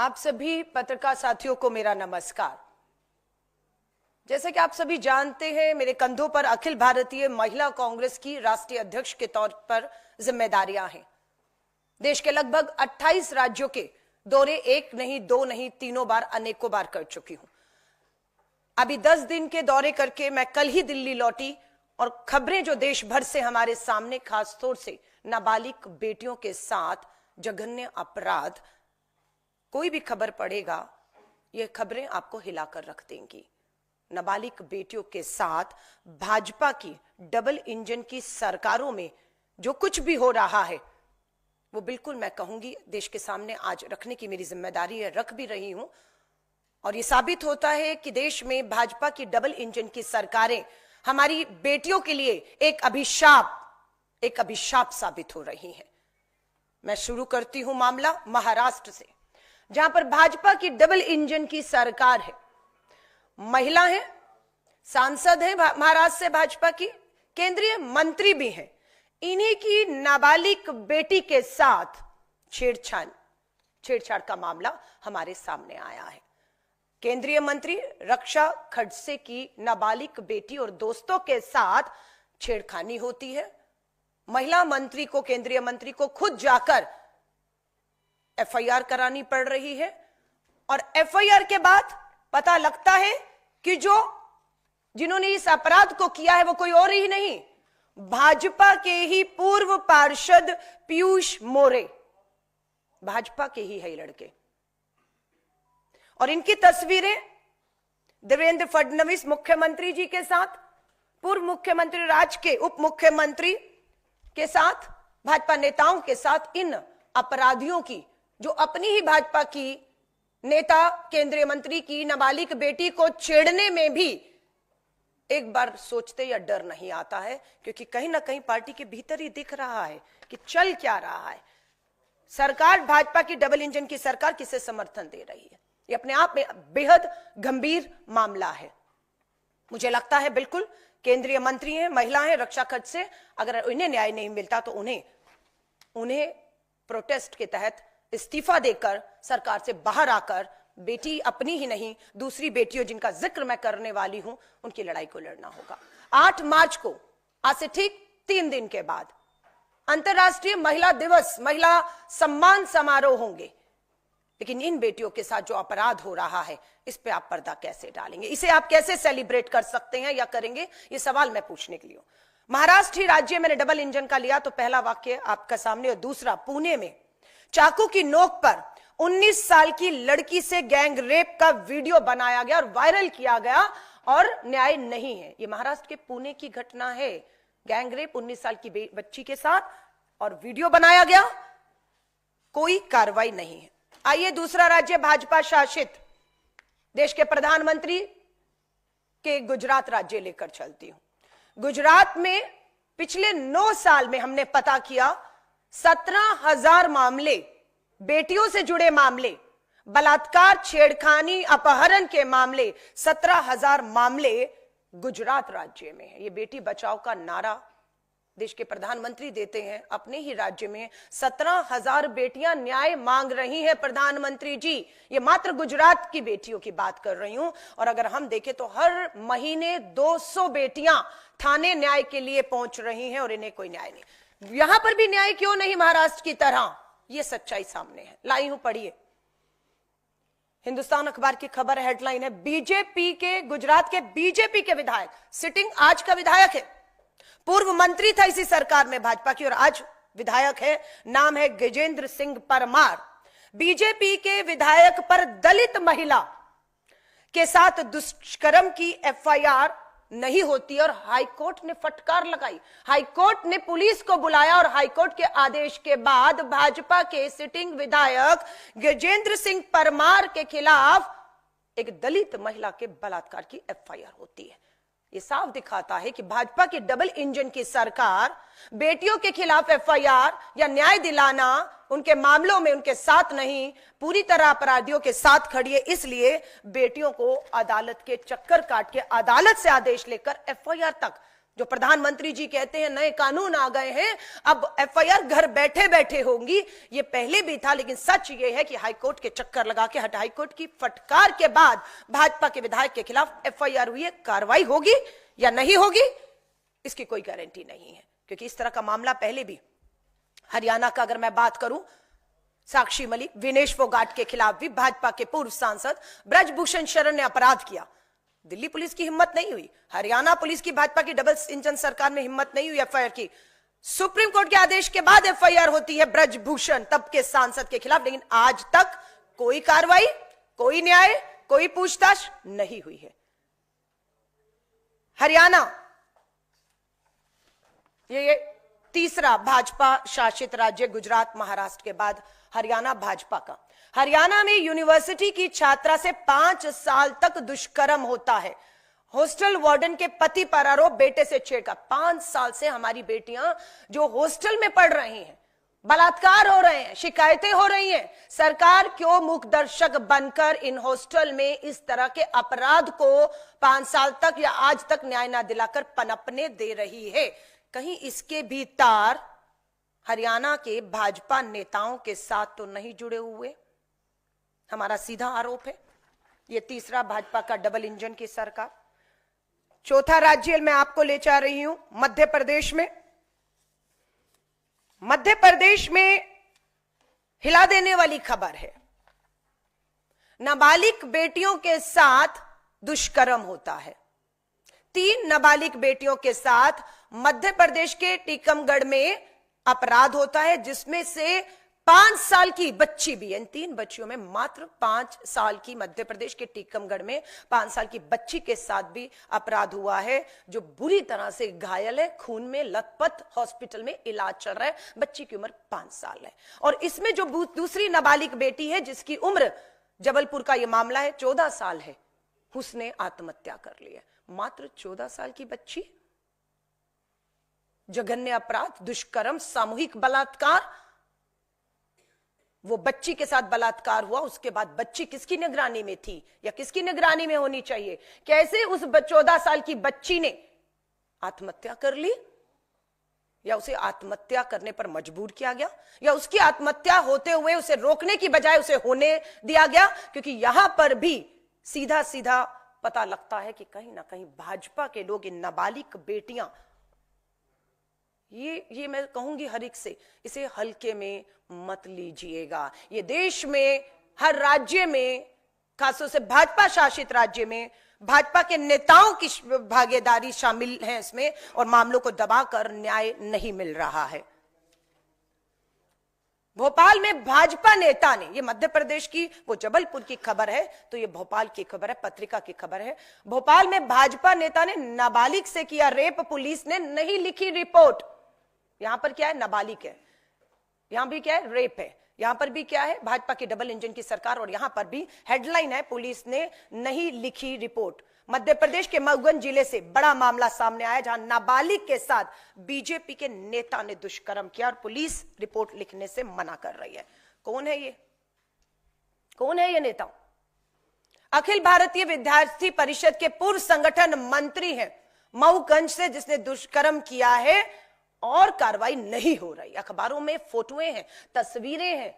आप सभी पत्रकार साथियों को मेरा नमस्कार। जैसे कि आप सभी जानते हैं, मेरे कंधों पर अखिल भारतीय महिला कांग्रेस की राष्ट्रीय अध्यक्ष के तौर पर जिम्मेदारियां हैं। देश के लगभग 28 राज्यों के दौरे एक नहीं, दो नहीं, तीनों बार, अनेकों बार कर चुकी हूं। अभी 10 दिन के दौरे करके मैं कल ही दिल्ली लौटी और खबरें जो देश भर से हमारे सामने, खासतौर से नाबालिग बेटियों के साथ जघन्य अपराध, कोई भी खबर पड़ेगा ये खबरें आपको हिलाकर रख देंगी। नाबालिग बेटियों के साथ भाजपा की डबल इंजन की सरकारों में जो कुछ भी हो रहा है वो बिल्कुल मैं कहूंगी देश के सामने आज रखने की मेरी जिम्मेदारी है, रख भी रही हूं। और ये साबित होता है कि देश में भाजपा की डबल इंजन की सरकारें हमारी बेटियों के लिए एक अभिशाप साबित हो रही हैं। मैं शुरू करती हूं मामला महाराष्ट्र से, जहां पर भाजपा की डबल इंजन की सरकार है। महिला है, सांसद है महाराष्ट्र से भाजपा की, केंद्रीय मंत्री भी हैं। इन्हीं की नाबालिग बेटी के साथ छेड़छाड़ का मामला हमारे सामने आया है। केंद्रीय मंत्री रक्षा खड़से की नाबालिग बेटी और दोस्तों के साथ छेड़खानी होती है। महिला मंत्री को, केंद्रीय मंत्री को खुद जाकर एफआईआर करानी पड़ रही है। और एफआईआर के बाद पता लगता है कि जिन्होंने इस अपराध को किया है वो कोई और ही नहीं, भाजपा के ही पूर्व पार्षद पीयूष मोरे, भाजपा के ही है लड़के। और इनकी तस्वीरें देवेंद्र फडणवीस मुख्यमंत्री जी के साथ, पूर्व मुख्यमंत्री राज्य के उप मुख्यमंत्री के साथ, भाजपा नेताओं के साथ, इन अपराधियों की, जो अपनी ही भाजपा की नेता, केंद्रीय मंत्री की नाबालिग बेटी को छेड़ने में भी एक बार सोचते या डर नहीं आता है, क्योंकि कहीं ना कहीं पार्टी के भीतर ही दिख रहा है कि चल क्या रहा है। सरकार, भाजपा की डबल इंजन की सरकार किसे समर्थन दे रही है, ये अपने आप में बेहद गंभीर मामला है। मुझे लगता है बिल्कुल केंद्रीय मंत्री हैं, महिला हैं, रक्षा खर्च से, अगर इन्हें न्याय नहीं मिलता तो उन्हें प्रोटेस्ट के तहत इस्तीफा देकर सरकार से बाहर आकर बेटी अपनी ही नहीं, दूसरी बेटियों जिनका जिक्र मैं करने वाली हूं, उनकी लड़ाई को लड़ना होगा। 8 मार्च को, आज से ठीक 3 दिन के बाद, अंतर्राष्ट्रीय महिला दिवस, महिला सम्मान समारोह होंगे। लेकिन इन बेटियों के साथ जो अपराध हो रहा है, इस पे आप पर्दा कैसे डालेंगे, इसे आप कैसे सेलिब्रेट कर सकते हैं या करेंगे, ये सवाल मैं पूछने के लिए हूं। महाराष्ट्र ही राज्य मैंने डबल इंजन का लिया तो पहला वाक्य आपका सामने, और दूसरा, पुणे में चाकू की नोक पर 19 साल की लड़की से गैंग रेप का वीडियो बनाया गया और वायरल किया गया, और न्याय नहीं है। यह महाराष्ट्र के पुणे की घटना है। गैंग रेप 19 साल की बच्ची के साथ, और वीडियो बनाया गया, कोई कार्रवाई नहीं है। आइए दूसरा राज्य, भाजपा शासित देश के प्रधानमंत्री के गुजरात राज्य लेकर चलती हूं। गुजरात में पिछले 9 साल में हमने पता किया 17,000 मामले, बेटियों से जुड़े मामले, बलात्कार, छेड़खानी, अपहरण के मामले, 17,000 मामले गुजरात राज्य में है। ये बेटी बचाओ का नारा देश के प्रधानमंत्री देते हैं अपने ही राज्य में। 17,000 बेटियां न्याय मांग रही हैं प्रधानमंत्री जी। ये मात्र गुजरात की बेटियों की बात कर रही हूं। और अगर हम देखें तो हर महीने 200 बेटियां थाने न्याय के लिए पहुंच रही हैं और इन्हें कोई न्याय नहीं। यहां पर भी न्याय क्यों नहीं महाराष्ट्र की तरह, यह सच्चाई सामने है। लाई हूं, पढ़िए। हिंदुस्तान अखबार की खबर, हेडलाइन है, बीजेपी के, गुजरात के बीजेपी के विधायक, सिटिंग आज का विधायक है, पूर्व मंत्री था इसी सरकार में भाजपा की और आज विधायक है, नाम है गजेंद्र सिंह परमार। बीजेपी के विधायक पर दलित महिला के साथ दुष्कर्म की एफआईआर नहीं होती और हाईकोर्ट ने फटकार लगाई। हाईकोर्ट ने पुलिस को बुलाया और हाईकोर्ट के आदेश के बाद भाजपा के सिटिंग विधायक गजेंद्र सिंह परमार के खिलाफ एक दलित महिला के बलात्कार की एफआईआर होती है। ये साफ दिखाता है कि भाजपा की डबल इंजन की सरकार बेटियों के खिलाफ एफआईआर या न्याय दिलाना, उनके मामलों में उनके साथ नहीं, पूरी तरह अपराधियों के साथ खड़ी है। इसलिए बेटियों को अदालत के चक्कर काट के, अदालत से आदेश लेकर एफआईआर तक जो प्रधानमंत्री जी कहते हैं नए कानून आ गए हैं, अब एफआईआर घर बैठे बैठे होंगी, ये पहले भी था, लेकिन सच ये है कि हाईकोर्ट के चक्कर लगा के हाईकोर्ट की फटकार के बाद भाजपा के विधायक के खिलाफ एफआईआर हुई है। कार्रवाई होगी या नहीं होगी इसकी कोई गारंटी नहीं है, क्योंकि इस तरह का मामला पहले भी हरियाणा का अगर मैं बात करूं, साक्षी मलिक, विनेश फोगाट के खिलाफ भी भाजपा के पूर्व सांसद ब्रजभूषण शरण ने अपराध किया। दिल्ली पुलिस की हिम्मत नहीं हुई, हरियाणा पुलिस की, भाजपा की डबल इंजन सरकार में हिम्मत नहीं हुई एफआईआर की। सुप्रीम कोर्ट के आदेश के बाद एफआईआर होती है ब्रजभूषण तब के सांसद के खिलाफ, लेकिन आज तक कोई कार्रवाई, कोई न्याय, कोई पूछताछ नहीं हुई है। हरियाणा ये तीसरा भाजपा शासित राज्य, गुजरात महाराष्ट्र के बाद हरियाणा भाजपा का। हरियाणा में यूनिवर्सिटी की छात्रा से 5 साल तक दुष्कर्म होता है। हॉस्टल वार्डन के पति पर आरोप, बेटे से छेड़छाड़। 5 साल से हमारी बेटियां जो हॉस्टल में पढ़ रही हैं, बलात्कार हो रहे हैं, शिकायतें हो रही हैं। सरकार क्यों मूकदर्शक बनकर इन हॉस्टल में इस तरह के अपराध को 5 साल तक या आज तक न्याय न दिलाकर पनपने दे रही है? कहीं इसके भी तार हरियाणा के भाजपा नेताओं के साथ तो नहीं जुड़े हुए? हमारा सीधा आरोप है। यह तीसरा भाजपा का डबल इंजन की सरकार। चौथा राज्य मैं आपको ले जा रही हूं, मध्य प्रदेश में। मध्य प्रदेश में हिला देने वाली खबर है। नाबालिग बेटियों के साथ दुष्कर्म होता है। 3 नाबालिग बेटियों के साथ मध्य प्रदेश के टीकमगढ़ में अपराध होता है, जिसमें से 5 साल की बच्ची भी है। इन 3 बच्चियों में मात्र 5 साल की, मध्य प्रदेश के टीकमगढ़ में 5 साल की बच्ची के साथ भी अपराध हुआ है, जो बुरी तरह से घायल है, खून में लथपथ, हॉस्पिटल में इलाज चल रहा है। बच्ची की उम्र 5 साल है। और इसमें जो दूसरी नाबालिग बेटी है, जिसकी उम्र, जबलपुर का यह मामला है, 14 साल है, उसने आत्महत्या कर ली है। मात्र 14 साल की बच्ची, जघन्य अपराध, दुष्कर्म, सामूहिक बलात्कार। वो बच्ची के साथ बलात्कार हुआ, उसके बाद बच्ची किसकी निगरानी में थी या किसकी निगरानी में होनी चाहिए? कैसे उस 14 साल की बच्ची ने आत्महत्या कर ली, या उसे आत्महत्या करने पर मजबूर किया गया, या उसकी आत्महत्या होते हुए उसे रोकने की बजाय उसे होने दिया गया? क्योंकि यहां पर भी सीधा सीधा पता लगता है कि कहीं ना कहीं भाजपा के लोग, इन नाबालिग बेटियां, ये मैं कहूंगी हर एक से, इसे हल्के में मत लीजिएगा। ये देश में हर राज्य में, खासतौर से भाजपा शासित राज्य में, भाजपा के नेताओं की भागीदारी शामिल है इसमें, और मामलों को दबाकर न्याय नहीं मिल रहा है। भोपाल में भाजपा नेता ने, ये मध्य प्रदेश की, वो जबलपुर की खबर है, तो ये भोपाल की खबर है, पत्रिका की खबर है। भोपाल में भाजपा नेता ने नाबालिग से किया रेप, पुलिस ने नहीं लिखी रिपोर्ट। यहां पर क्या है? नाबालिग है, यहां भी क्या है? रेप है। यहां पर भी क्या है? भाजपा की डबल इंजन की सरकार। और यहां पर भी हेडलाइन है, पुलिस ने नहीं लिखी रिपोर्ट। मध्य प्रदेश के मऊगंज जिले से बड़ा मामला सामने आया, जहां नाबालिग के साथ बीजेपी के नेता ने दुष्कर्म किया और पुलिस रिपोर्ट लिखने से मना कर रही है। कौन है ये? कौन है ये नेता? अखिल भारतीय विद्यार्थी परिषद के पूर्व संगठन मंत्री हैं मऊगंज से, जिसने दुष्कर्म किया है और कार्रवाई नहीं हो रही। अखबारों में फोटोएं हैं, तस्वीरें हैं,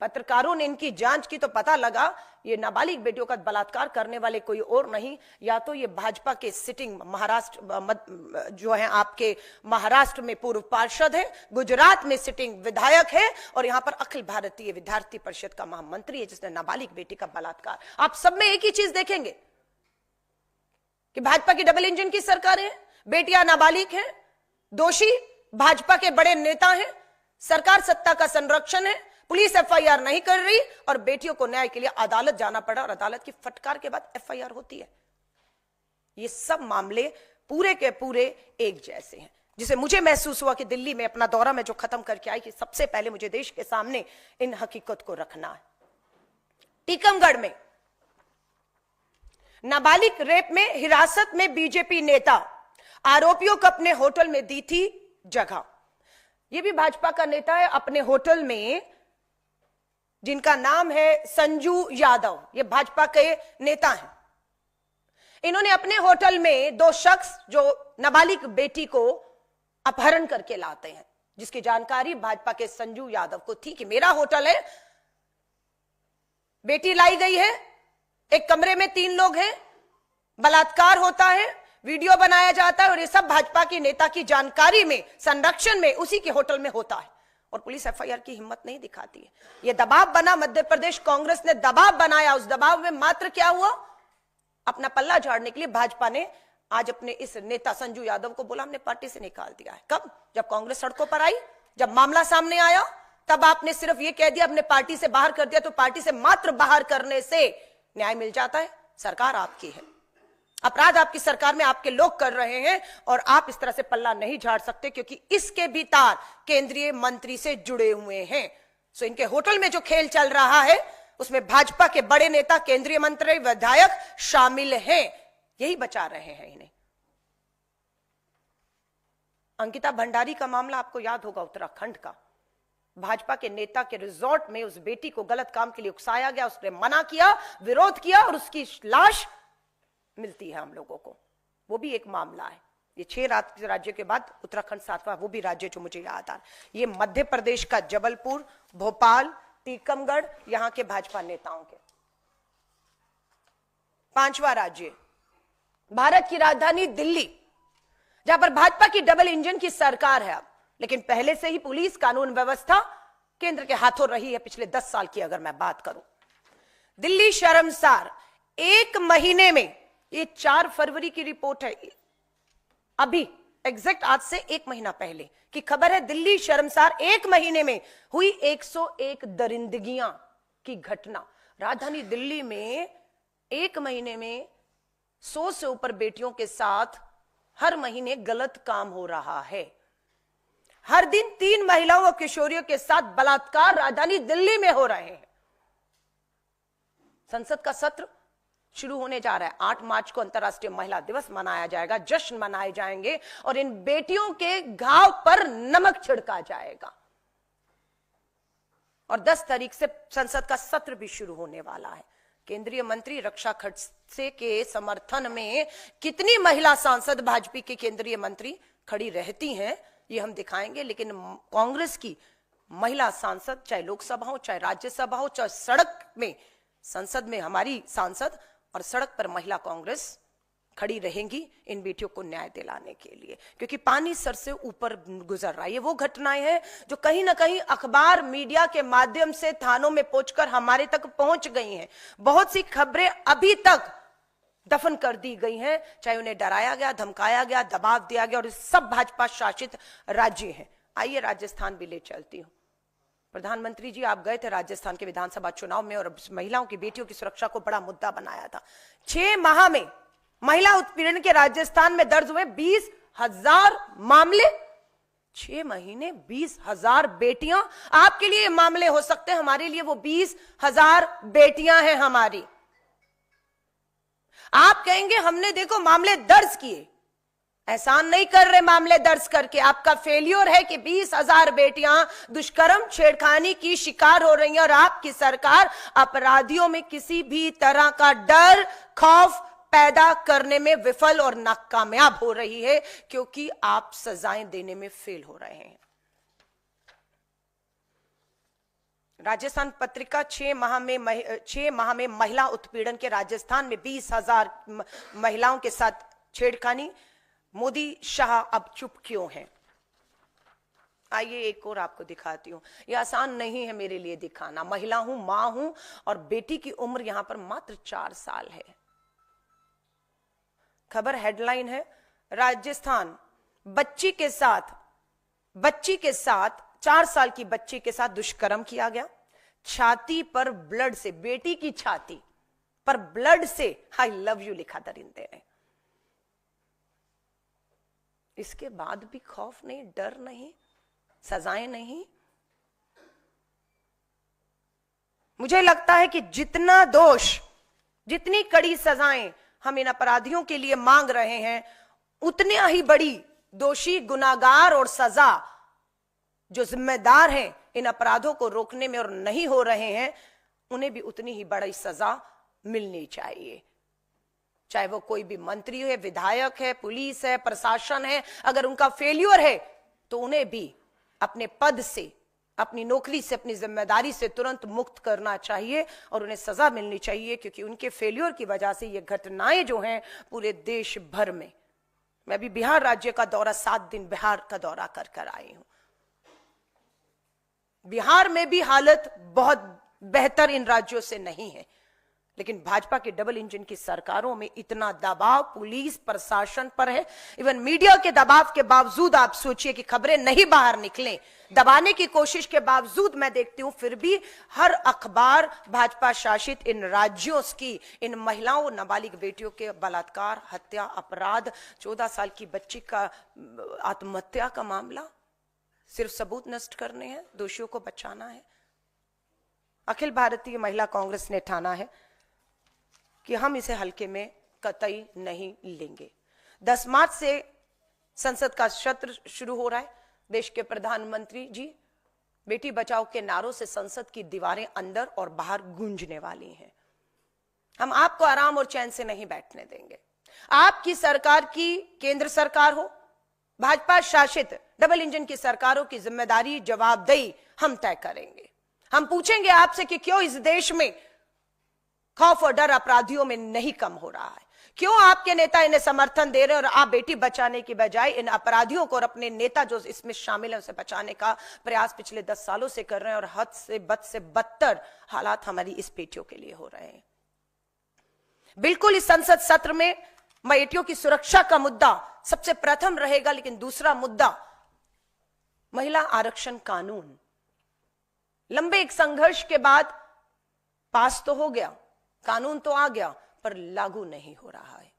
पत्रकारों ने इनकी जांच की तो पता लगा ये नाबालिग बेटियों का बलात्कार करने वाले कोई और नहीं, या तो ये भाजपा के सिटिंग महाराष्ट्र जो है आपके महाराष्ट्र में पूर्व पार्षद है, गुजरात में सिटिंग विधायक है, और यहां पर अखिल भारतीय विद्यार्थी परिषद का महामंत्री है, जिसने नाबालिग बेटी का बलात्कार। आप सब में एक ही चीज देखेंगे कि भाजपा की डबल इंजन की सरकार है, बेटियां नाबालिग हैं, दोषी भाजपा के बड़े नेता हैं, सरकार सत्ता का संरक्षण है, पुलिस एफआईआर नहीं कर रही, और बेटियों को न्याय के लिए अदालत जाना पड़ा, और अदालत की फटकार के बाद एफआईआर होती है। ये सब मामले पूरे के पूरे एक जैसे हैं, जिसे मुझे महसूस हुआ कि दिल्ली में अपना दौरा में जो खत्म करके आई, कि सबसे पहले मुझे देश के सामने इन हकीकत को रखना है। टीकमगढ़ में नाबालिग रेप में हिरासत में बीजेपी नेता, आरोपियों को अपने होटल में दी थी जगह। यह भी भाजपा का नेता है, अपने होटल में, जिनका नाम है संजू यादव, ये भाजपा के नेता हैं। इन्होंने अपने होटल में 2 शख्स जो नाबालिग बेटी को अपहरण करके लाते हैं, जिसकी जानकारी भाजपा के संजू यादव को थी कि मेरा होटल है, बेटी लाई गई है, एक कमरे में 3 लोग हैं, बलात्कार होता है, वीडियो बनाया जाता है और ये सब भाजपा की नेता की जानकारी में, संरक्षण में उसी के होटल में होता है और पुलिस एफआईआर की हिम्मत नहीं दिखाती है। यह दबाव बना, मध्य प्रदेश कांग्रेस ने दबाव बनाया। उस दबाव में मात्र क्या हुआ, अपना पल्ला झाड़ने के लिए भाजपा ने आज अपने इस नेता संजू यादव को बोला हमने पार्टी से निकाल दिया है। कब? जब कांग्रेस सड़कों पर आई, जब मामला सामने आया, तब आपने सिर्फ ये कह दिया अपने पार्टी से बाहर कर दिया। तो पार्टी से मात्र बाहर करने से न्याय मिल जाता है? सरकार आपकी है, अपराध आपकी सरकार में आपके लोग कर रहे हैं और आप इस तरह से पल्ला नहीं झाड़ सकते, क्योंकि इसके भी तार केंद्रीय मंत्री से जुड़े हुए हैं। सो इनके होटल में जो खेल चल रहा है उसमें भाजपा के बड़े नेता, केंद्रीय मंत्री, विधायक शामिल हैं। यही बचा रहे हैं इन्हें। अंकिता भंडारी का मामला आपको याद होगा, उत्तराखंड का। भाजपा के नेता के रिजॉर्ट में उस बेटी को गलत काम के लिए उकसाया गया, उसने मना किया, विरोध किया और उसकी लाश मिलती है हम लोगों को। वो भी एक मामला है। ये 6 राज्यों के बाद उत्तराखंड 7वां, वो भी राज्य जो मुझे याद आ रहा। ये मध्य प्रदेश का जबलपुर, भोपाल, टीकमगढ़, यहां के भाजपा नेताओं के। 5वां राज्य भारत की राजधानी दिल्ली, जहां पर भाजपा की डबल इंजन की सरकार है अब, लेकिन पहले से ही पुलिस, कानून व्यवस्था केंद्र के हाथों रही है। पिछले 10 साल की अगर मैं बात करूं, दिल्ली शर्मसार, 1 महीने में, ये 4 फरवरी की रिपोर्ट है, अभी एग्जैक्ट आज से 1 महीना पहले की खबर है। दिल्ली शर्मसार 1 महीने में हुई 101 दरिंदगियां की घटना। राजधानी दिल्ली में 1 महीने में 100 से ऊपर बेटियों के साथ हर महीने गलत काम हो रहा है। हर दिन 3 महिलाओं और किशोरियों के साथ बलात्कार राजधानी दिल्ली में हो रहे हैं। संसद का सत्र शुरू होने जा रहा है। 8 मार्च को अंतर्राष्ट्रीय महिला दिवस मनाया जाएगा, जश्न मनाए जाएंगे और इन बेटियों के घाव पर नमक छिड़का जाएगा। और 10 तारीख से संसद का सत्र भी शुरू होने वाला है। केंद्रीय मंत्री रक्षा खड़से के समर्थन में कितनी महिला सांसद भाजपा के केंद्रीय मंत्री खड़ी रहती हैं, ये हम दिखाएंगे। लेकिन कांग्रेस की महिला सांसद, चाहे लोकसभा हो, चाहे राज्यसभा हो, चाहे सड़क में, संसद में हमारी सांसद और सड़क पर महिला कांग्रेस खड़ी रहेंगी इन बेटियों को न्याय दिलाने के लिए, क्योंकि पानी सर से ऊपर गुजर रहा है। ये वो घटनाएं हैं जो कहीं ना कहीं अखबार, मीडिया के माध्यम से थानों में पहुंचकर हमारे तक पहुंच गई हैं। बहुत सी खबरें अभी तक दफन कर दी गई हैं, चाहे उन्हें डराया गया, धमकाया गया, दबाव दिया गया, और सब भाजपा शासित राज्य हैं। आइए राजस्थान भी ले चलती हूं। प्रधानमंत्री जी, आप गए थे राजस्थान के विधानसभा चुनाव में और महिलाओं की, बेटियों की सुरक्षा को बड़ा मुद्दा बनाया था। 6 माह में महिला उत्पीड़न के राजस्थान में दर्ज हुए 20,000 मामले। 6 महीने 20,000 बेटियां। आपके लिए मामले हो सकते हैं, हमारे लिए वो 20,000 बेटियां हैं हमारी। आप कहेंगे हमने देखो मामले दर्ज किए, एहसान नहीं कर रहे मामले दर्ज करके। आपका फेल्योर है कि 20,000 बेटियां दुष्कर्म, छेड़खानी की शिकार हो रही हैं और आपकी सरकार अपराधियों में किसी भी तरह का डर, खौफ पैदा करने में विफल और नाकामयाब हो रही है, क्योंकि आप सजाएं देने में फेल हो रहे हैं। राजस्थान पत्रिका 6 माह में महिला उत्पीड़न के राजस्थान में 20,000 महिलाओं के साथ छेड़खानी। मोदी शाह अब चुप क्यों हैं? आइए एक और आपको दिखाती हूं। यह आसान नहीं है मेरे लिए दिखाना। महिला हूं, मां हूं और बेटी की उम्र यहां पर मात्र 4 साल है। खबर हेडलाइन है, राजस्थान, बच्ची के साथ 4 साल की बच्ची के साथ दुष्कर्म किया गया। छाती पर ब्लड से, बेटी की छाती पर ब्लड से आई लव यू लिखा दरिंदे ने। इसके बाद भी खौफ नहीं, डर नहीं, सजाएं नहीं। मुझे लगता है कि जितना दोष, जितनी कड़ी सजाएं हम इन अपराधियों के लिए मांग रहे हैं, उतनी ही बड़ी दोषी, गुनाहगार और सजा जो जिम्मेदार हैं इन अपराधों को रोकने में और नहीं हो रहे हैं, उन्हें भी उतनी ही बड़ी सजा मिलनी चाहिए। चाहे वो कोई भी मंत्री है, विधायक है, पुलिस है, प्रशासन है, अगर उनका फेल्यूर है तो उन्हें भी अपने पद से, अपनी नौकरी से, अपनी जिम्मेदारी से तुरंत मुक्त करना चाहिए और उन्हें सजा मिलनी चाहिए, क्योंकि उनके फेल्यूर की वजह से ये घटनाएं जो हैं पूरे देश भर में। मैं भी बिहार राज्य का दौरा 7 दिन बिहार का दौरा कर कर आई हूं। बिहार में भी हालत बहुत बेहतर इन राज्यों से नहीं है, लेकिन भाजपा के डबल इंजन की सरकारों में इतना दबाव पुलिस प्रशासन पर है, इवन मीडिया के दबाव के बावजूद आप सोचिए कि खबरें नहीं बाहर निकलें, दबाने की कोशिश के बावजूद मैं देखती हूं फिर भी हर अखबार भाजपा शासित इन राज्यों की इन महिलाओं, नाबालिग बेटियों के बलात्कार, हत्या, अपराध, 14 साल की बच्ची का आत्महत्या का मामला, सिर्फ सबूत नष्ट करने हैं, दोषियों को बचाना है। अखिल भारतीय महिला कांग्रेस ने ठाना है कि हम इसे हल्के में कतई नहीं लेंगे। 10 मार्च से संसद का सत्र शुरू हो रहा है। देश के प्रधानमंत्री जी बेटी बचाओ के नारों से संसद की दीवारें अंदर और बाहर गूंजने वाली हैं। हम आपको आराम और चैन से नहीं बैठने देंगे। आपकी सरकार की, केंद्र सरकार हो, भाजपा शासित डबल इंजन की सरकारों की जिम्मेदारी, जवाबदेही हम तय करेंगे। हम पूछेंगे आपसे कि क्यों इस देश में खौफ और डर अपराधियों में नहीं कम हो रहा है, क्यों आपके नेता इन्हें समर्थन दे रहे हैं और आप बेटी बचाने की बजाय इन अपराधियों को और अपने नेता जो इसमें शामिल है उसे बचाने का प्रयास पिछले 10 सालों से कर रहे हैं, और हद से बदतर हालात हमारी इस बेटियों के लिए हो रहे हैं। बिल्कुल इस संसद सत्र में बेटियों की सुरक्षा का मुद्दा सबसे प्रथम रहेगा, लेकिन दूसरा मुद्दा महिला आरक्षण कानून। लंबे एक संघर्ष के बाद पास तो हो गया, कानून तो आ गया, पर लागू नहीं हो रहा है।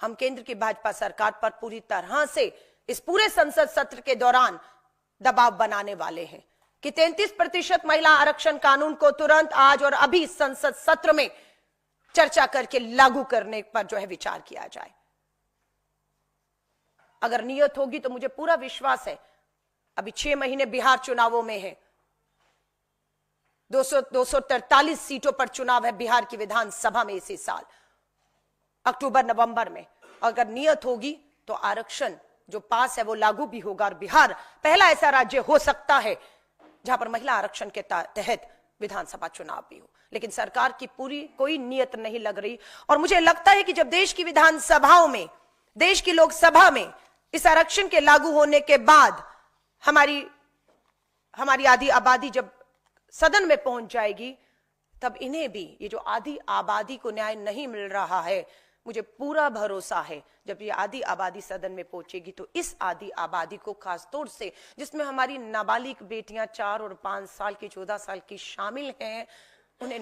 हम केंद्र की भाजपा सरकार पर पूरी तरह से इस पूरे संसद सत्र के दौरान दबाव बनाने वाले हैं कि 33% महिला आरक्षण कानून को तुरंत आज और अभी संसद सत्र में चर्चा करके लागू करने पर जो है विचार किया जाए। अगर नियत होगी तो मुझे पूरा विश्वास है, अभी 6 महीने बिहार चुनावों में है, 243 सीटों पर चुनाव है बिहार की विधानसभा में इसी साल अक्टूबर नवंबर में। अगर नियत होगी तो आरक्षण जो पास है वो लागू भी होगा, और बिहार पहला ऐसा राज्य हो सकता है जहां पर महिला आरक्षण के तहत विधानसभा चुनाव भी हो। लेकिन सरकार की पूरी कोई नियत नहीं लग रही, और मुझे लगता है कि जब देश की विधानसभाओं में, देश की लोकसभा में इस आरक्षण के लागू होने के बाद हमारी आधी आबादी जब सदन में पहुंच जाएगी, तब इन्हें भी ये जो आधी आबादी को न्याय नहीं मिल रहा है, मुझे पूरा भरोसा है जब ये आधी आबादी सदन में पहुंचेगी तो इस आधी आबादी को खासतौर से, जिसमें हमारी नाबालिग बेटियां 4 और 5 साल की, 14 साल की शामिल हैं, उन्हें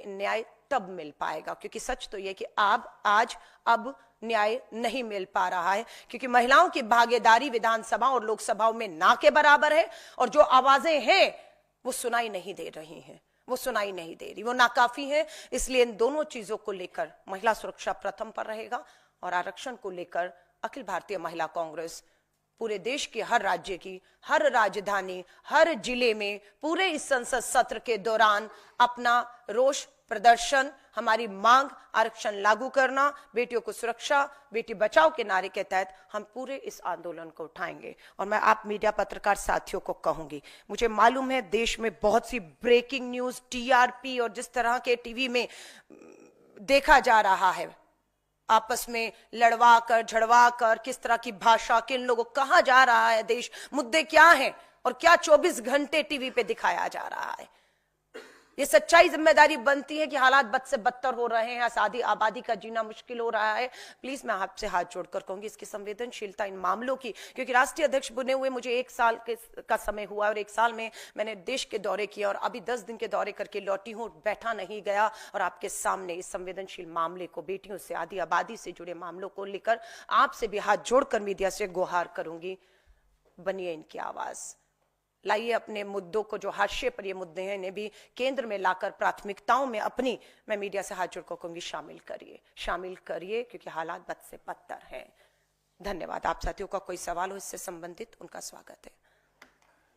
न्याय तब मिल पाएगा। क्योंकि सच तो यह कि अब न्याय नहीं मिल पा रहा है, क्योंकि महिलाओं की भागीदारी विधानसभा और लोकसभाओं में ना के बराबर है, और जो आवाजें हैं वो सुनाई नहीं दे रही हैं, वो नाकाफी है। इसलिए इन दोनों चीजों को लेकर महिला सुरक्षा प्रथम पर रहेगा, और आरक्षण को लेकर अखिल भारतीय महिला कांग्रेस पूरे देश के हर राज्य की, हर राजधानी, हर जिले में पूरे इस संसद सत्र के दौरान अपना रोष प्रदर्शन, हमारी मांग आरक्षण लागू करना, बेटियों को सुरक्षा, बेटी बचाओ के नारे के तहत हम पूरे इस आंदोलन को उठाएंगे। और मैं आप मीडिया पत्रकार साथियों को कहूंगी, मुझे मालूम है देश में बहुत सी ब्रेकिंग न्यूज, टीआरपी और जिस तरह के टीवी में देखा जा रहा है, आपस में लड़वा कर, झड़वा कर, किस तरह की भाषा, किन लोगों को कहा जा रहा है, देश मुद्दे क्या हैं और क्या 24 घंटे टीवी पे दिखाया जा रहा है। ये सच्चाई जिम्मेदारी बनती है कि हालात बद से बदतर हो रहे हैं, आसादी आबादी का जीना मुश्किल हो रहा है। प्लीज मैं आपसे हाथ जोड़कर कहूंगी इसकी संवेदनशीलता इन मामलों की, क्योंकि राष्ट्रीय अध्यक्ष बने हुए मुझे 1 साल का समय हुआ, और 1 साल में मैंने देश के दौरे किया और अभी 10 दिन के दौरे करके लौटी हूं, बैठा नहीं गया। और आपके सामने इस संवेदनशील मामले को, बेटियों से, आदि आबादी से जुड़े मामलों को लेकर आपसे भी हाथ जोड़कर मीडिया से गुहार करूंगी, बनिए इनकी आवाज, लाइए अपने मुद्दों को, जो हाशिए पर ये मुद्दे हैं, इन्हें भी केंद्र में लाकर प्राथमिकताओं में अपनी, मैं मीडिया से हाथ जोड़कर कहूंगी, शामिल करिए, क्योंकि हालात बद से बदतर हैं। धन्यवाद। आप साथियों का कोई सवाल हो इससे संबंधित, उनका स्वागत है।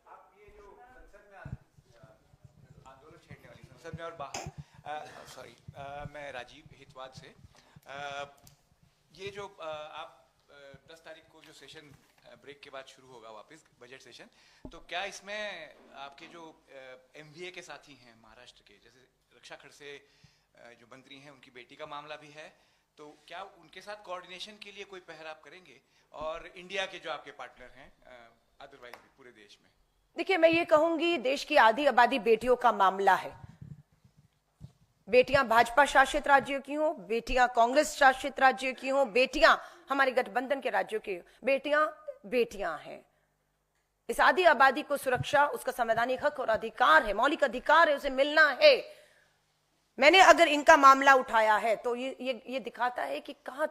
आप ये जो संसद में आंदोलन छेड़ने वाली, संसद में और बाहर, मैं राजीव हितवाद से, ये जो आप 10 तारीख को जो सेशन ब्रेक के बाद शुरू होगा वापस बजट सेशन, तो क्या इसमें आपके जो एमवीए के साथी हैं महाराष्ट्र के, जैसे रक्षा खड़से जो मंत्री हैं, उनकी बेटी का मामला भी है, तो क्या उनके साथ कोऑर्डिनेशन के लिए कोई पहल आप करेंगे? और इंडिया के जो आपके पार्टनर हैं अदरवाइज भी पूरे देश में? देखिए, मैं ये कहूंगी, देश की आधी आबादी बेटियों का मामला है। बेटियां भाजपा शासित राज्यों की हो, बेटियां कांग्रेस शासित राज्यों की हो, बेटियां हमारे गठबंधन के राज्यों की, बेटियां बेटियां हैं। इस आधी आबादी को सुरक्षा उसका संवैधानिक हक और अधिकार है, मौलिक अधिकार है, उसे मिलना है। मैंने अगर इनका मामला उठाया है तो ये दिखाता है कि कहां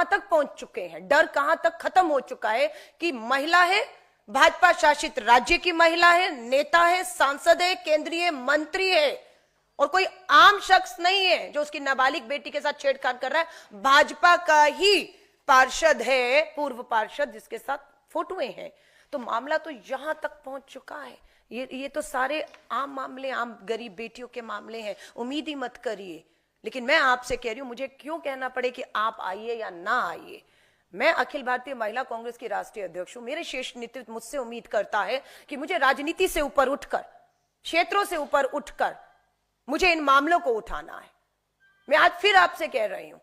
तक पहुंच चुके हैं, डर कहां तक खत्म हो चुका है कि महिला है, भाजपा शासित राज्य की महिला है, नेता है, सांसद है, केंद्रीय मंत्री है, और कोई आम शख्स नहीं है जो उसकी नाबालिग बेटी के साथ छेड़छाड़ कर रहा है। भाजपा का ही पार्षद है, पूर्व पार्षद, जिसके साथ फोटोएं हैं। तो मामला तो यहां तक पहुंच चुका है। ये तो सारे आम मामले, आम गरीब बेटियों के मामले हैं। उम्मीद ही मत करिए। लेकिन मैं आपसे कह रही हूं, मुझे क्यों कहना पड़े कि आप आइए या ना आइए। मैं अखिल भारतीय महिला कांग्रेस की राष्ट्रीय अध्यक्ष हूं। मेरे शीर्ष नेतृत्व मुझसे उम्मीद करता है कि मुझे राजनीति से ऊपर उठकर, क्षेत्रों से ऊपर उठकर मुझे इन मामलों को उठाना है। मैं आज फिर आपसे कह रही हूं,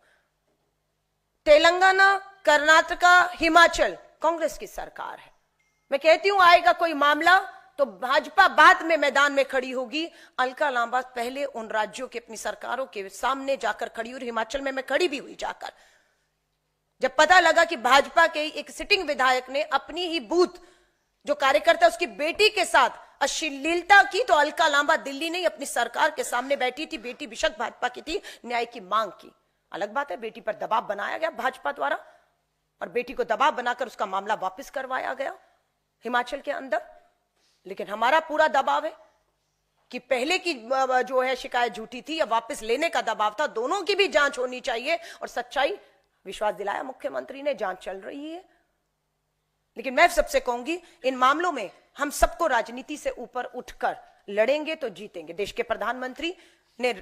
तेलंगाना, कर्नाटका, हिमाचल कांग्रेस की सरकार है। मैं कहती हूं, आएगा कोई मामला तो भाजपा बाद में मैदान में खड़ी होगी। अलका लांबा पहले उन राज्यों के, अपनी सरकारों के सामने जाकर खड़ी हुई। हिमाचल में मैं खड़ी भी हुई जाकर, जब पता लगा कि भाजपा के एक सिटिंग विधायक ने अपनी ही बूथ जो कार्यकर्ता उसकी बेटी के साथ अश्लीलता की, तो अलका लांबा दिल्ली नहीं अपनी सरकार के सामने बैठी थी। बेटी बेशक भाजपा की थी, न्याय की मांग की। अलग बात है, बेटी पर दबाव बनाया गया भाजपा द्वारा, और बेटी को दबाव बनाकर उसका मामला वापस करवाया गया हिमाचल के अंदर। लेकिन हमारा पूरा दबाव है कि पहले की जो है शिकायत झूठी थी या वापस लेने का दबाव था। दोनों की भी जांच होनी चाहिए, और सच्चाई, विश्वास दिलाया मुख्यमंत्री ने, जांच चल रही है। लेकिन मैं सबसे कहूंगी, इन मामलों में हम सबको राजनीति से ऊपर उठकर लड़ेंगे तो जीतेंगे। देश के प्रधानमंत्री ने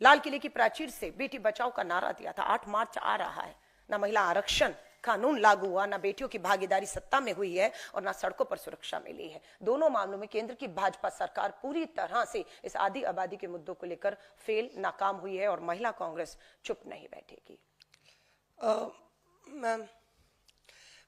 लाल किले की प्राचीर से बेटी बचाओ का नारा दिया था। 8 मार्च आ रहा है, ना महिला आरक्षण कानून लागू हुआ, ना बेटियों की भागीदारी सत्ता में हुई है, और ना सड़कों पर सुरक्षा मिली है। दोनों मामलों में केंद्र की भाजपा सरकार पूरी तरह से इस आधी आबादी के मुद्दों को लेकर फेल, नाकाम हुई है, और महिला कांग्रेस चुप नहीं बैठेगी।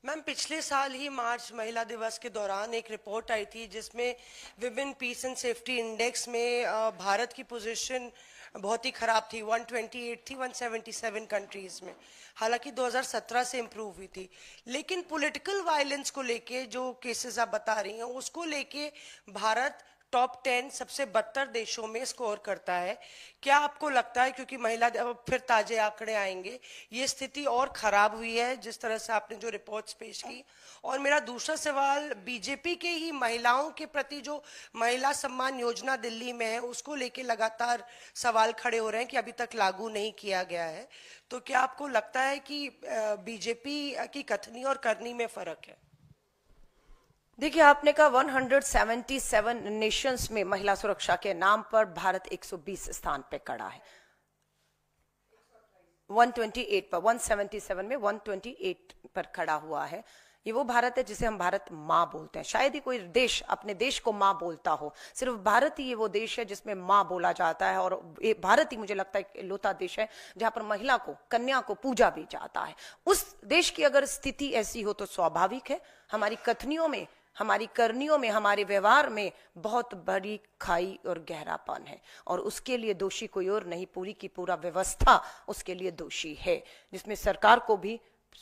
मैम, पिछले साल ही मार्च महिला दिवस के दौरान एक रिपोर्ट आई थी जिसमें women peace and safety index में भारत की पोजीशन बहुत ही खराब थी। 128 थी 177 कंट्रीज में। हालांकि 2017 से इम्प्रूव हुई थी। लेकिन पॉलिटिकल वायलेंस को लेके जो केसेस आप बता रही हैं, उसको लेके भारत टॉप 10 सबसे बदतर देशों में स्कोर करता है। क्या आपको लगता है, क्योंकि महिला, फिर ताजे आंकड़े आएंगे, ये स्थिति और खराब हुई है जिस तरह से आपने जो रिपोर्ट्स पेश की? और मेरा दूसरा सवाल, बीजेपी के ही महिलाओं के प्रति जो महिला सम्मान योजना दिल्ली में है, उसको लेके लगातार सवाल खड़े हो रहे हैं कि अभी तक लागू नहीं किया गया है। तो क्या आपको लगता है कि बीजेपी की कथनी और करनी में फर्क है? देखिए, आपने कहा 177 नेशंस में महिला सुरक्षा के नाम पर भारत 120 स्थान पे खड़ा है। 128 पर, 177 में 128 पर खड़ा हुआ है। ये वो भारत है जिसे हम भारत माँ बोलते हैं। शायद ही कोई देश अपने देश को माँ बोलता हो, सिर्फ भारत ही ये वो देश है जिसमें माँ बोला जाता है। और भारत ही मुझे लगता है इकलौता देश है जहां पर महिला को, कन्या को पूजा भी जाता है। उस देश की अगर स्थिति ऐसी हो तो स्वाभाविक है हमारी कथनियों में, हमारी करनियों में, हमारे व्यवहार में बहुत बड़ी खाई और गहरापन है। और उसके लिए दोषी कोई और नहीं, पूरी की पूरा व्यवस्था उसके लिए दोषी है, जिसमें सरकार को भी,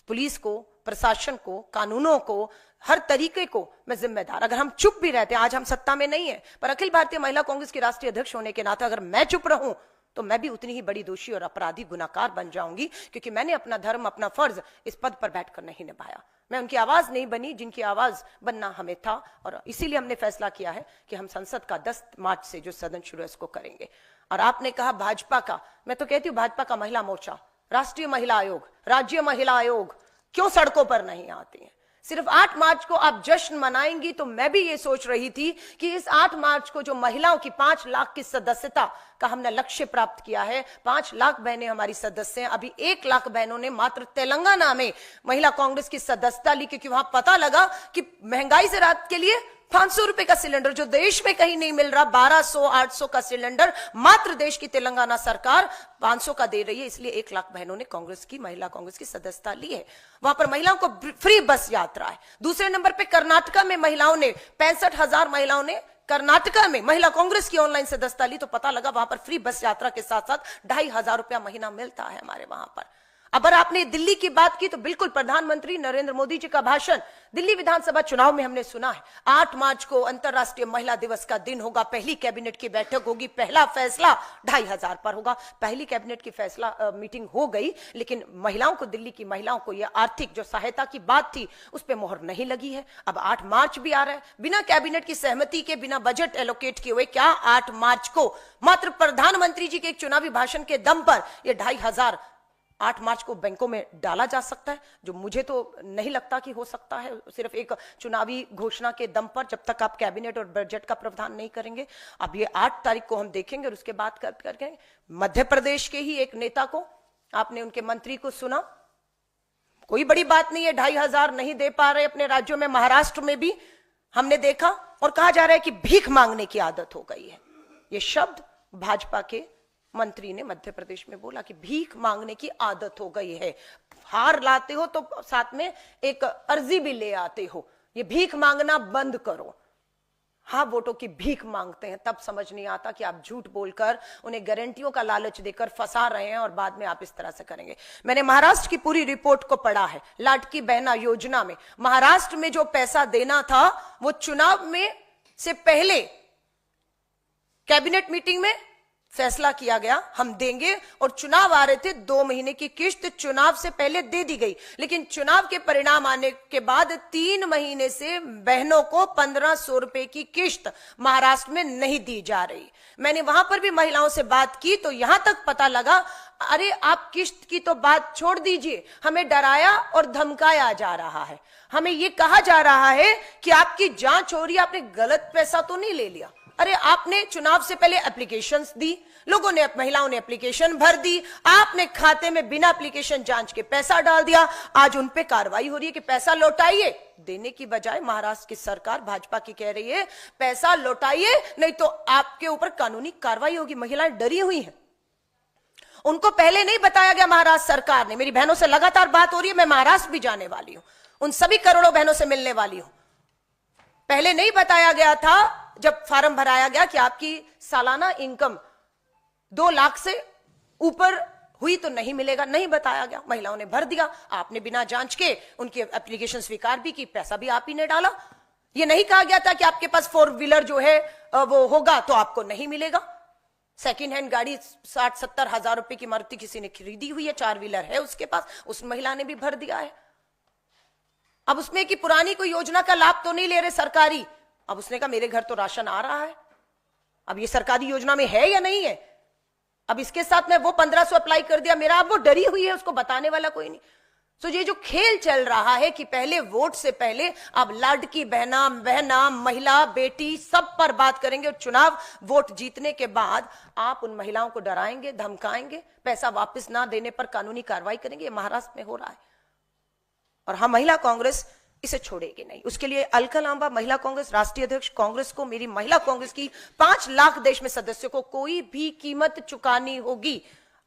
पुलिस को, प्रशासन को, कानूनों को, हर तरीके को मैं जिम्मेदार। अगर हम चुप भी रहते हैं, आज हम सत्ता में नहीं है, पर अखिल भारतीय महिला कांग्रेस की राष्ट्रीय अध्यक्ष होने के नाते अगर मैं चुप रहूं तो मैं भी उतनी ही बड़ी दोषी और अपराधी, गुनाहगार बन जाऊंगी, क्योंकि मैंने अपना धर्म, अपना फर्ज इस पद पर बैठकर नहीं निभाया। मैं उनकी आवाज नहीं बनी जिनकी आवाज बनना हमें था। और इसीलिए हमने फैसला किया है कि हम संसद का 10 मार्च से जो सदन शुरू है उसको करेंगे। और आपने कहा भाजपा का, मैं तो कहती हूँ भाजपा का महिला मोर्चा, राष्ट्रीय महिला आयोग, राज्य महिला आयोग क्यों सड़कों पर नहीं आती हैं? सिर्फ 8 मार्च को आप जश्न मनाएंगी, तो मैं भी ये सोच रही थी कि इस 8 मार्च को जो महिलाओं की 5 लाख की सदस्यता का हमने लक्ष्य प्राप्त किया है, 5 लाख बहनें हमारी सदस्य हैं। अभी 1 लाख बहनों ने मात्र तेलंगाना में महिला कांग्रेस की सदस्यता ली, क्योंकि वहां पता लगा कि महंगाई से राहत के लिए 500 रुपए का सिलेंडर जो देश में कहीं नहीं मिल रहा, 1200-800 का सिलेंडर मात्र देश की तेलंगाना सरकार 500 का दे रही है। इसलिए 1 लाख बहनों ने महिला कांग्रेस की सदस्यता ली है। वहां पर महिलाओं को फ्री बस यात्रा है। दूसरे नंबर पे कर्नाटका में महिलाओं ने 65,000 महिलाओं ने कर्नाटका में महिला कांग्रेस की ऑनलाइन सदस्यता ली, तो पता लगा वहां पर फ्री बस यात्रा के साथ साथ 2,500 रुपया महीना मिलता है हमारे वहां पर। अगर आपने दिल्ली की बात की तो बिल्कुल प्रधानमंत्री नरेंद्र मोदी जी का भाषण दिल्ली विधानसभा चुनाव में हमने सुना है। 8 मार्च को अंतर्राष्ट्रीय महिला दिवस का दिन होगा, पहली कैबिनेट की बैठक होगी, पहला फैसला 2,500 पर होगा। पहली कैबिनेट की फैसला मीटिंग हो गई, लेकिन महिलाओं को, दिल्ली की महिलाओं को यह आर्थिक जो सहायता की बात थी उस पर मोहर नहीं लगी है। अब 8 मार्च भी आ रहा है, बिना कैबिनेट की सहमति के, बिना बजट एलोकेट किए हुए, क्या 8 मार्च को मात्र प्रधानमंत्री जी के एक चुनावी भाषण के दम पर यह 2,500 8 मार्च को बैंकों में डाला जा सकता है? जो मुझे तो नहीं लगता कि हो सकता है, सिर्फ एक चुनावी घोषणा के दम पर, जब तक आप कैबिनेट और बजट का प्रावधान नहीं करेंगे। अब ये 8 तारीख को हम देखेंगे और उसके बाद करके मध्य प्रदेश के ही एक नेता को, आपने उनके मंत्री को सुना, कोई बड़ी बात नहीं है, 2,500 नहीं दे पा रहे अपने राज्यों में। महाराष्ट्र में भी हमने देखा और कहा जा रहा है कि भीख मांगने की आदत हो गई है। ये शब्द भाजपा के मंत्री ने मध्य प्रदेश में बोला कि भीख मांगने की आदत हो गई है। हार लाते हो तो साथ में एक अर्जी भी ले आते हो, ये भीख मांगना बंद करो। हाँ, वोटों की भीख मांगते हैं, तब समझ नहीं आता कि आप झूठ बोलकर उन्हें गारंटियों का लालच देकर फंसा रहे हैं और बाद में आप इस तरह से करेंगे। मैंने महाराष्ट्र की पूरी रिपोर्ट को पढ़ा है। लाडकी बहना योजना में महाराष्ट्र में जो पैसा देना था वो चुनाव में से पहले कैबिनेट मीटिंग में फैसला किया गया, हम देंगे, और चुनाव आ रहे थे, 2 महीने की किश्त चुनाव से पहले दे दी गई। लेकिन चुनाव के परिणाम आने के बाद 3 महीने से बहनों को 1,500 रुपए की किश्त महाराष्ट्र में नहीं दी जा रही। मैंने वहां पर भी महिलाओं से बात की तो यहां तक पता लगा, अरे आप किश्त की तो बात छोड़ दीजिए, हमें डराया और धमकाया जा रहा है। हमें यह कहा जा रहा है कि आपकी जांच हो रही है, आपने गलत पैसा तो नहीं ले लिया। अरे आपने चुनाव से पहले एप्लीकेशंस दी, लोगों ने, महिलाओं ने एप्लीकेशन भर दी, आपने खाते में बिना एप्लीकेशन जांच के पैसा डाल दिया। आज उन पे कार्रवाई हो रही है कि पैसा लौटाइए। देने की बजाय महाराष्ट्र की सरकार भाजपा की कह रही है पैसा लौटाइए, नहीं तो आपके ऊपर कानूनी कार्रवाई होगी। महिलाएं डरी हुई हैं, उनको पहले नहीं बताया गया महाराष्ट्र सरकार ने। मेरी बहनों से लगातार बात हो रही है, मैं महाराष्ट्र भी जाने वाली हूं, उन सभी करोड़ों बहनों से मिलने वाली हूं। पहले नहीं बताया गया था जब फॉर्म भराया गया कि आपकी सालाना इनकम 2 लाख से ऊपर हुई तो नहीं मिलेगा, नहीं बताया गया। महिलाओं ने भर दिया, आपने बिना जांच के उनकी एप्लीकेशन स्वीकार भी की, पैसा भी आप ही ने डाला। ये नहीं कहा गया था कि आपके पास 4 व्हीलर जो है वो होगा तो आपको नहीं मिलेगा। सेकेंड हैंड गाड़ी 60-70 हजार रुपए की मारुति किसी ने खरीदी हुई है, 4 व्हीलर है उसके पास, उस महिला ने भी भर दिया है। अब उसमें कि पुरानी कोई योजना का लाभ तो नहीं ले रहे सरकारी, अब उसने कहा मेरे घर तो राशन आ रहा है। अब ये सरकारी योजना में है या नहीं है? अब इसके साथ में वो 1,500 अप्लाई कर दिया मेरा, अब वो डरी हुई है, उसको बताने वाला कोई नहीं। तो ये जो खेल चल रहा है कि पहले वोट से पहले अब लाडकी बहना, महिला, बेटी सब पर बात करेंगे और चुनाव वोट जीतने के बाद आप उन महिलाओं को डराएंगे, धमकाएंगे, पैसा वापस ना देने पर कानूनी कार्रवाई करेंगे। ये महाराष्ट्र में हो रहा है और हम महिला कांग्रेस इसे छोड़ेगी नहीं। उसके लिए अलका लांबा, महिला कांग्रेस राष्ट्रीय अध्यक्ष, कांग्रेस को, मेरी महिला कांग्रेस की 5 लाख देश में सदस्यों को कोई भी कीमत चुकानी होगी,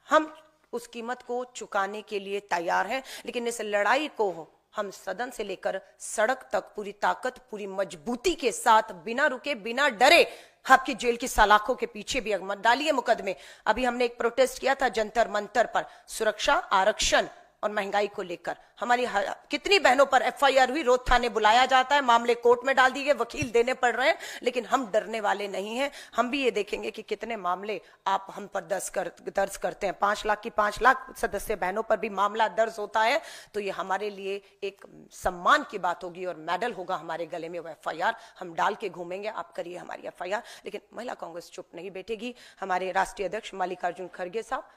हम उस कीमत को चुकाने के लिए तैयार हैं। लेकिन इस लड़ाई को हम सदन से लेकर सड़क तक पूरी ताकत, पूरी मजबूती के साथ, बिना रुके, बिना डरे, आपकी जेल की सलाखों के पीछे भी मत डालिए मुकदमे। अभी हमने एक प्रोटेस्ट किया था जंतर मंतर पर, सुरक्षा, आरक्षण और महंगाई को लेकर। हमारी कितनी बहनों पर एफआईआर हुई, रोज थाने बुलाया जाता है, मामले कोर्ट में डाल दिए गए, वकील देने पड़ रहे हैं, लेकिन हम डरने वाले नहीं हैं। हम भी ये देखेंगे कि कितने मामले आप हम पर दर्ज करते हैं। 5 लाख की 5 लाख सदस्य बहनों पर भी मामला दर्ज होता है तो ये हमारे लिए एक सम्मान की बात होगी और मेडल होगा हमारे गले में। वो एफआईआर हम डाल के घूमेंगे, आप करिए हमारी एफआईआर। लेकिन महिला कांग्रेस चुप नहीं बैठेगी। हमारे राष्ट्रीय अध्यक्ष मल्लिकार्जुन खड़गे साहब,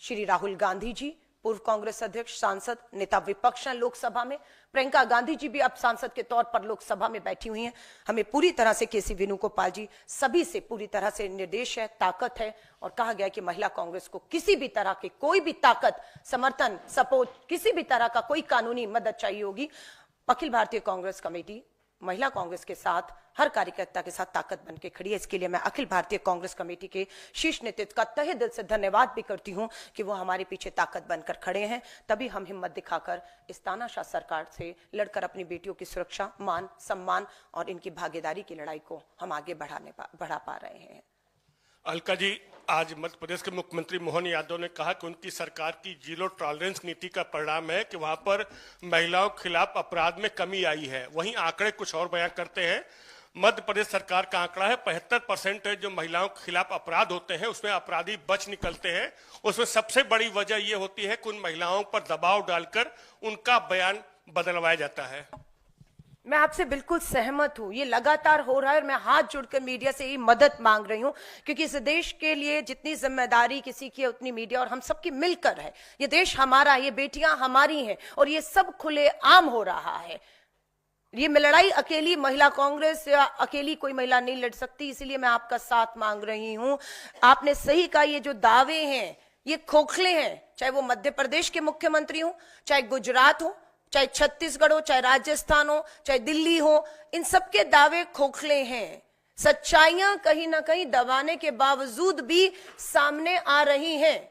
श्री राहुल गांधी जी, पूर्व कांग्रेस अध्यक्ष, सांसद, नेता विपक्ष हैं लोकसभा में। प्रियंका गांधी जी भी अब सांसद के तौर पर लोकसभा में बैठी हुई हैं। हमें पूरी तरह से केसी वेणुगोपाल जी सभी से पूरी तरह से निर्देश है, ताकत है, और कहा गया कि महिला कांग्रेस को किसी भी तरह की कोई भी ताकत, समर्थन, सपोर्ट, किसी भी तरह का कोई कानूनी मदद चाहिए होगी, अखिल भारतीय कांग्रेस कमेटी महिला कांग्रेस के साथ, हर कार्यकर्ता के साथ ताकत बन के खड़ी है। इसके लिए मैं अखिल भारतीय कांग्रेस कमेटी के शीर्ष नेतृत्व का तहे दिल से धन्यवाद भी करती हूं कि वो हमारे पीछे ताकत बनकर खड़े हैं। तभी हम हिम्मत दिखाकर इस तानाशाह सरकार से लड़कर अपनी बेटियों की सुरक्षा, मान, सम्मान और इनकी भागीदारी की लड़ाई को हम आगे बढ़ा पा रहे हैं। अलका जी, आज मध्य प्रदेश के मुख्यमंत्री मोहन यादव ने कहा कि उनकी सरकार की जीरो टॉलरेंस नीति का परिणाम है कि वहां पर महिलाओं के खिलाफ अपराध में कमी आई है। वहीं आंकड़े कुछ और बयां करते हैं। मध्य प्रदेश सरकार का आंकड़ा है 75% जो महिलाओं के खिलाफ अपराध होते हैं उसमें अपराधी बच निकलते हैं। उसमें सबसे बड़ी वजह यह होती है कि उन महिलाओं पर दबाव डालकर उनका बयान बदलवाया जाता है। मैं आपसे बिल्कुल सहमत हूं, ये लगातार हो रहा है और मैं हाथ जोड़कर मीडिया से ही मदद मांग रही हूं, क्योंकि इस देश के लिए जितनी जिम्मेदारी किसी की है उतनी मीडिया और हम सबकी मिलकर है। ये देश हमारा है, ये बेटियां हमारी हैं और ये सब खुले आम हो रहा है। ये लड़ाई अकेली महिला कांग्रेस या अकेली कोई महिला नहीं लड़ सकती, इसीलिए मैं आपका साथ मांग रही हूं। आपने सही कहा, ये जो दावे हैं ये खोखले हैं, चाहे वो मध्य प्रदेश के मुख्यमंत्री हो, चाहे गुजरात हो, चाहे छत्तीसगढ़ हो, चाहे राजस्थान हो, चाहे दिल्ली हो, इन सबके दावे खोखले हैं। सच्चाइयां कहीं ना कहीं दबाने के बावजूद भी सामने आ रही हैं।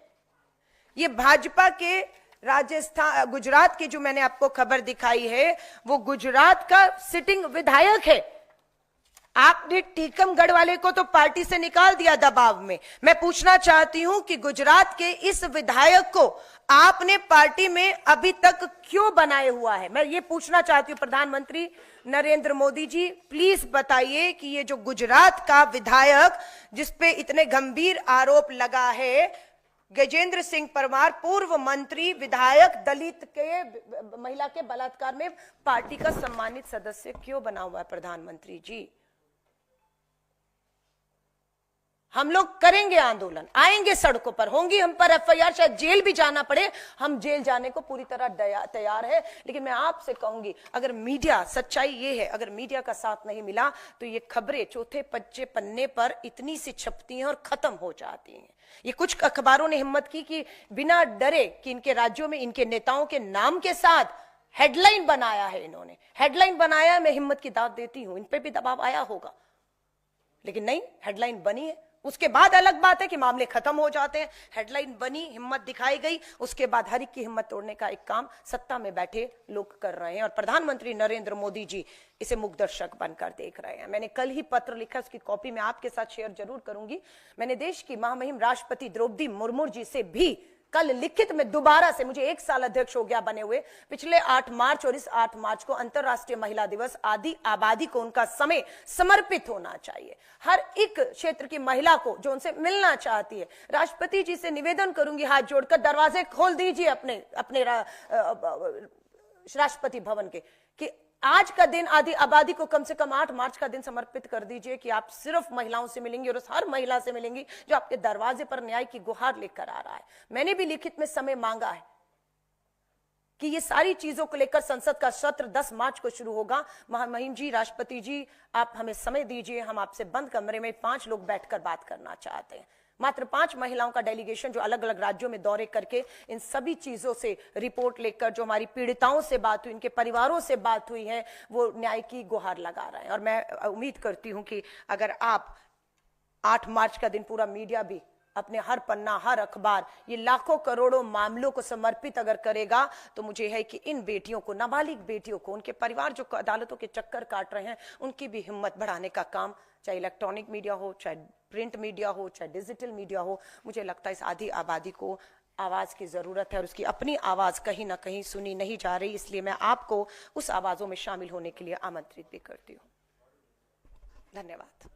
ये भाजपा के राजस्थान, गुजरात की जो मैंने आपको खबर दिखाई है, वो गुजरात का सिटिंग विधायक है। आपने टीकमगढ़ वाले को तो पार्टी से निकाल दिया दबाव में। मैं पूछना चाहती हूं कि गुजरात के इस विधायक को आपने पार्टी में अभी तक क्यों बनाए हुआ है? मैं ये पूछना चाहती हूं प्रधानमंत्री नरेंद्र मोदी जी, प्लीज बताइए कि ये जो गुजरात का विधायक जिसपे इतने गंभीर आरोप लगा है, गजेंद्र सिंह परमार, पूर्व मंत्री, विधायक, दलित के महिला के बलात्कार में पार्टी का सम्मानित सदस्य क्यों बना हुआ है? प्रधानमंत्री जी, हम लोग करेंगे आंदोलन, आएंगे सड़कों पर, होंगी हम पर एफआईआर, शायद जेल भी जाना पड़े, हम जेल जाने को पूरी तरह तैयार है। लेकिन मैं आपसे कहूंगी, अगर मीडिया, सच्चाई ये है, अगर मीडिया का साथ नहीं मिला तो ये खबरें चौथे पच्चे पन्ने पर इतनी सी छपती हैं और खत्म हो जाती हैं। ये कुछ अखबारों ने हिम्मत की कि बिना डरे कि इनके राज्यों में इनके नेताओं के नाम के साथ हेडलाइन बनाया है, इन्होंने हेडलाइन बनाया। मैं हिम्मत की दाद देती हूं, इन पे भी दबाव आया होगा, लेकिन नहीं, हेडलाइन बनी है। उसके बाद अलग बात है कि मामले खत्म हो जाते हैं। हेडलाइन बनी, हिम्मत दिखाई गई, उसके बाद हर एक की हिम्मत तोड़ने का एक काम सत्ता में बैठे लोग कर रहे हैं और प्रधानमंत्री नरेंद्र मोदी जी इसे मुखदर्शक बनकर देख रहे हैं। मैंने कल ही पत्र लिखा, उसकी कॉपी मैं आपके साथ शेयर जरूर करूंगी। मैंने देश की महामहिम राष्ट्रपति द्रौपदी मुर्मू जी से भी कल लिखित में दोबारा से, मुझे 1 साल अध्यक्ष हो गया बने हुए, पिछले 8 मार्च और इस 8 मार्च को अंतर्राष्ट्रीय महिला दिवस, आदि आबादी को उनका समय समर्पित होना चाहिए। हर एक क्षेत्र की महिला को जो उनसे मिलना चाहती है, राष्ट्रपति जी से निवेदन करूंगी हाथ जोड़कर, दरवाजे खोल दीजिए अपने राष्ट्रपति भवन के, कि आज का दिन आदि आबादी को कम से कम 8 मार्च का दिन समर्पित कर दीजिए कि आप सिर्फ महिलाओं से मिलेंगी और उस हर महिला से मिलेंगी जो आपके दरवाजे पर न्याय की गुहार लेकर आ रहा है। मैंने भी लिखित में समय मांगा है कि ये सारी चीजों को लेकर संसद का सत्र 10 मार्च को शुरू होगा। महामहिम जी, राष्ट्रपति जी, आप हमें समय दीजिए, हम आपसे बंद कमरे में 5 लोग बैठकर बात करना चाहते हैं। मात्र 5 महिलाओं का डेलीगेशन जो अलग अलग राज्यों में दौरे करके इन सभी चीजों से रिपोर्ट लेकर, जो हमारी पीड़िताओं से बात हुई, इनके परिवारों से बात हुई है, वो न्याय की गुहार लगा रहे हैं। और मैं उम्मीद करती हूं कि अगर आप 8 मार्च का दिन पूरा मीडिया भी अपने हर पन्ना, हर अखबार ये लाखों करोड़ों मामलों को समर्पित अगर करेगा, तो मुझे है कि इन बेटियों को, नाबालिग बेटियों को, उनके परिवार जो अदालतों के चक्कर काट रहे हैं, उनकी भी हिम्मत बढ़ाने का काम, चाहे इलेक्ट्रॉनिक मीडिया हो, चाहे प्रिंट मीडिया हो, चाहे डिजिटल मीडिया हो, मुझे लगता है इस आधी आबादी को आवाज की जरूरत है और उसकी अपनी आवाज कहीं ना कहीं सुनी नहीं जा रही। इसलिए मैं आपको उस आवाजों में शामिल होने के लिए आमंत्रित भी करती हूँ। धन्यवाद।